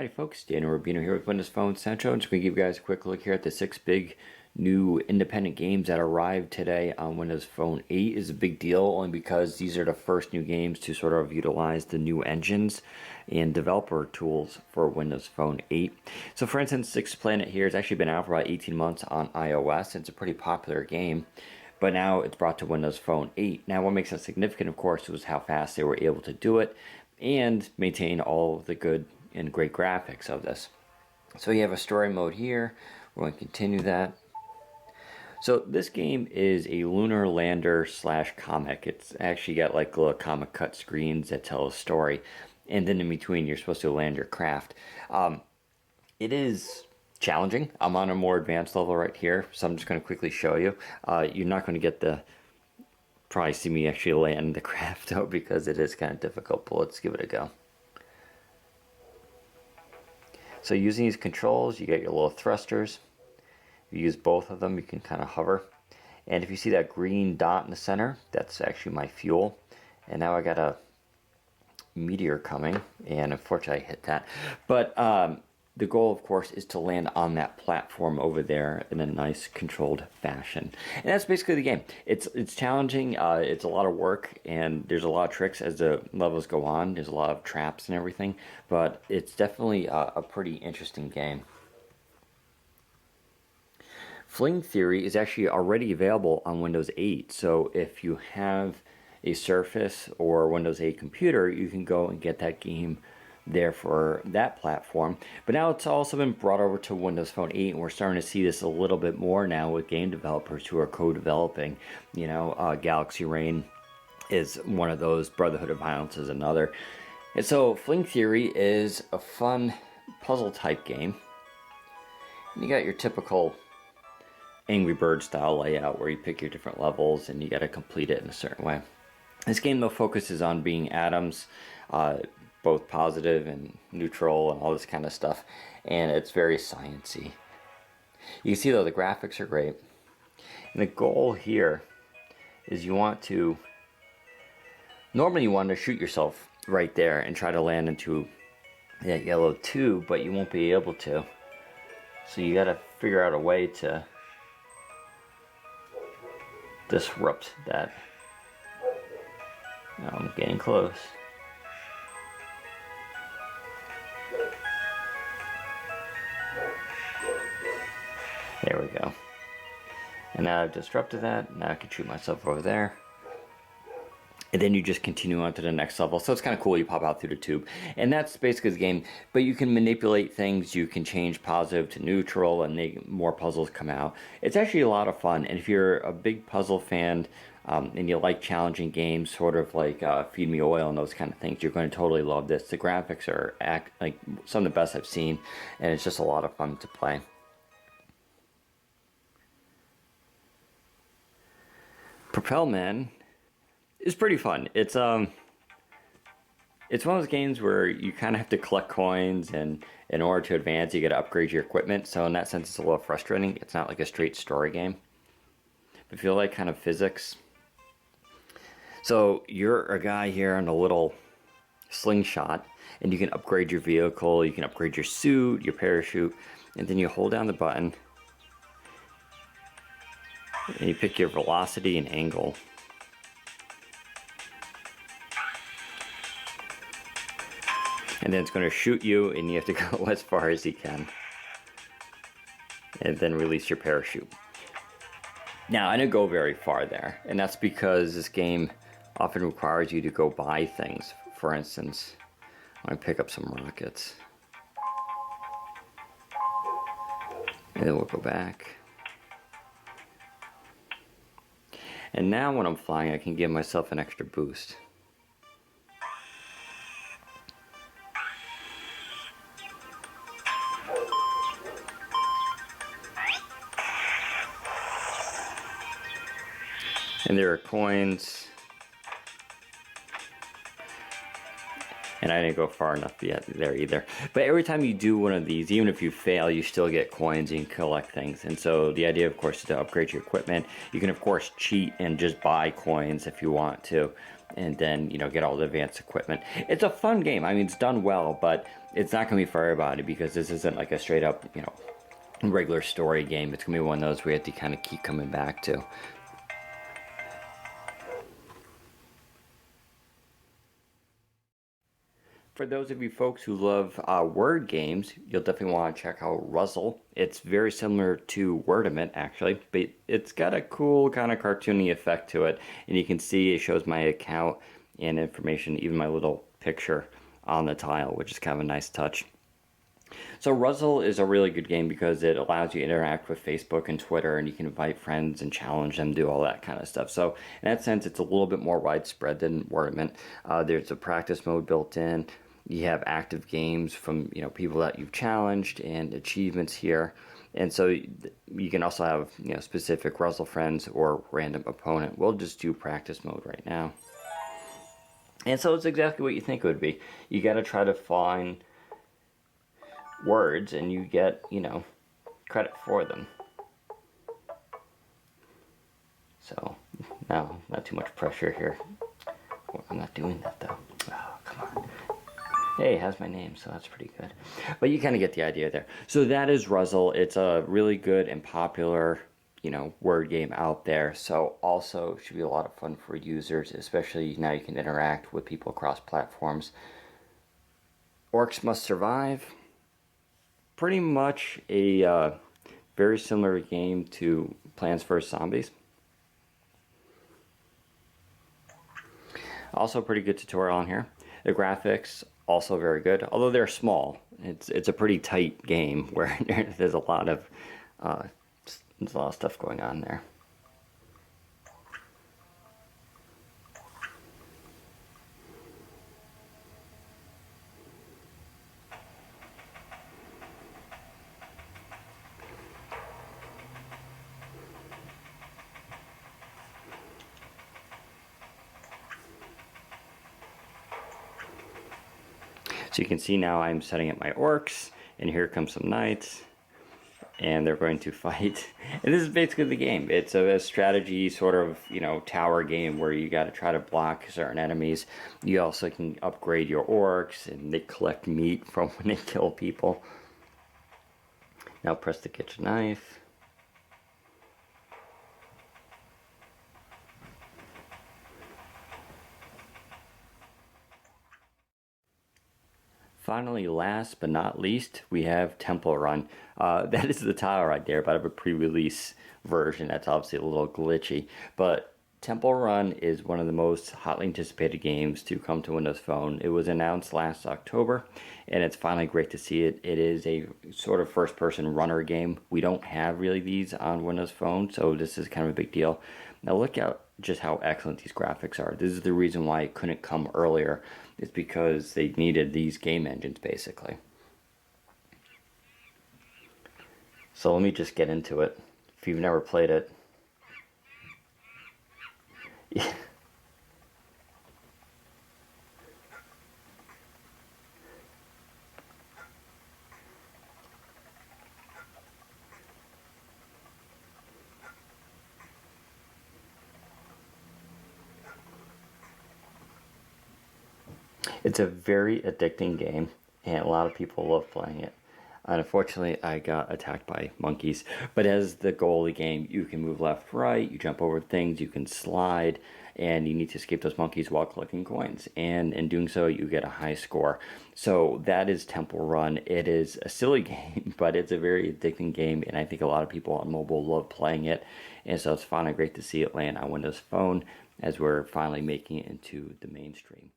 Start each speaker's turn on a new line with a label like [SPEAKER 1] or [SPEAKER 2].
[SPEAKER 1] Howdy folks, Daniel Rubino here with Windows Phone Central. I'm just going to give you guys a quick look here at the 6 big new independent games that arrived today on Windows Phone 8. Is a big deal only because these are the first new games to sort of utilize the new engines and developer tools for Windows Phone 8. So for instance, Six Planet here has actually been out for about 18 months on iOS. It's a pretty popular game, but now it's brought to Windows Phone 8. Now what makes it significant, of course, was how fast they were able to do it and maintain all of the good and great graphics of this. So you have a story mode here. We're going to continue that. So this game is a lunar lander / comic. It's actually got like little comic cut screens that tell a story, and then in between you're supposed to land your craft. It is challenging. I'm on a more advanced level right here, so I'm just going to quickly show you. You're not going to get the probably see me actually land the craft though, because it is kind of difficult, but let's give it a go. So using these controls, you get your little thrusters. If you use both of them, you can kind of hover. And if you see that green dot in the center, that's actually my fuel. And now I got a meteor coming, and unfortunately I hit that. But the goal, of course, is to land on that platform over there in a nice controlled fashion. And that's basically the game. It's challenging, it's a lot of work, and there's a lot of tricks as the levels go on. There's a lot of traps and everything, but it's definitely a pretty interesting game. Fling Theory is actually already available on Windows 8, so if you have a Surface or Windows 8 computer, you can go and get that game there for that platform. But now it's also been brought over to Windows Phone 8, and we're starting to see this a little bit more now with game developers who are co-developing. You know, Galaxy Rain is one of those, Brotherhood of Violence is another. And so Fling Theory is a fun puzzle type game. And you got your typical Angry Bird style layout where you pick your different levels and you got to complete it in a certain way. This game though focuses on being atoms, both positive and neutral and all this kind of stuff, and it's very sciencey. You can see though the graphics are great, and the goal here is you want to shoot yourself right there and try to land into that yellow tube, but you won't be able to, so you got to figure out a way to disrupt that. Now I'm getting close. There we go. And now I've disrupted that. Now I can shoot myself over there. And then you just continue on to the next level. So it's kind of cool. You pop out through the tube. And that's basically the game. But you can manipulate things. You can change positive to neutral and make more puzzles come out. It's actually a lot of fun. And if you're a big puzzle fan and you like challenging games, sort of like Feed Me Oil and those kind of things, you're going to totally love this. The graphics are like some of the best I've seen. And it's just a lot of fun to play. Propel Men is pretty fun. It's one of those games where you kind of have to collect coins, and in order to advance you got to upgrade your equipment, so in that sense it's a little frustrating. It's not like a straight story game. But if you like kind of physics, so you're a guy here on a little slingshot, and you can upgrade your vehicle, you can upgrade your suit, your parachute, and then you hold down the button and you pick your velocity and angle. And then it's going to shoot you, and you have to go as far as you can. And then release your parachute. Now, I didn't go very far there, and that's because this game often requires you to go buy things. For instance, I'm going to pick up some rockets. And then we'll go back. And now when I'm flying, I can give myself an extra boost. And there are coins. And I didn't go far enough yet there either. But every time you do one of these, even if you fail, you still get coins and you can collect things. And so the idea, of course, is to upgrade your equipment. You can, of course, cheat and just buy coins if you want to. and then, you know, get all the advanced equipment. It's a fun game. I mean, it's done well, but it's not going to be for everybody because this isn't like a straight up, you know, regular story game. It's going to be one of those we have to kind of keep coming back to. For those of you folks who love word games, you'll definitely want to check out Ruzzle. It's very similar to Wordament, actually, but it's got a cool kind of cartoony effect to it. And you can see it shows my account and information, even my little picture on the tile, which is kind of a nice touch. So Ruzzle is a really good game because it allows you to interact with Facebook and Twitter, and you can invite friends and challenge them, do all that kind of stuff. So in that sense, it's a little bit more widespread than Wordament. There's a practice mode built in. You have active games from, you know, people that you've challenged and achievements here. And so you can also have, you know, specific Ruzzle friends or random opponent. We'll just do practice mode right now. And so it's exactly what you think it would be. You got to try to find words and you get, you know, credit for them. So, no, not too much pressure here. I'm not doing that though. Oh, come on. Hey, it has my name, so that's pretty good. But you kind of get the idea there. So that is Ruzzle. It's a really good and popular, you know, word game out there. So also should be a lot of fun for users, especially now you can interact with people across platforms. Orcs Must Survive. Pretty much a very similar game to Plants vs. Zombies. Also pretty good tutorial on here. The graphics also very good, although they're small. It's a pretty tight game where there's a lot of stuff going on there. So you can see now I'm setting up my orcs, and here comes some knights, and they're going to fight. And this is basically the game. It's a strategy sort of, you know, tower game where you got to try to block certain enemies. You also can upgrade your orcs, and they collect meat from when they kill people. Now press the kitchen knife. Finally, last but not least, we have Temple Run. That is the tile right there, but I have a pre-release version that's obviously a little glitchy. But Temple Run is one of the most hotly anticipated games to come to Windows Phone. It was announced last October, and it's finally great to see it. It is a sort of first-person runner game. We don't have really these on Windows Phone, so this is kind of a big deal. Now look at just how excellent these graphics are. This is the reason why it couldn't come earlier. It's because they needed these game engines, basically. So let me just get into it. If you've never played it. Yeah. It's a very addicting game, and a lot of people love playing it. And unfortunately, I got attacked by monkeys. But as the goal of the game, you can move left, right, you jump over things, you can slide, and you need to escape those monkeys while collecting coins. And in doing so, you get a high score. So that is Temple Run. It is a silly game, but it's a very addicting game, and I think a lot of people on mobile love playing it. And so it's finally great to see it land on Windows Phone as we're finally making it into the mainstream.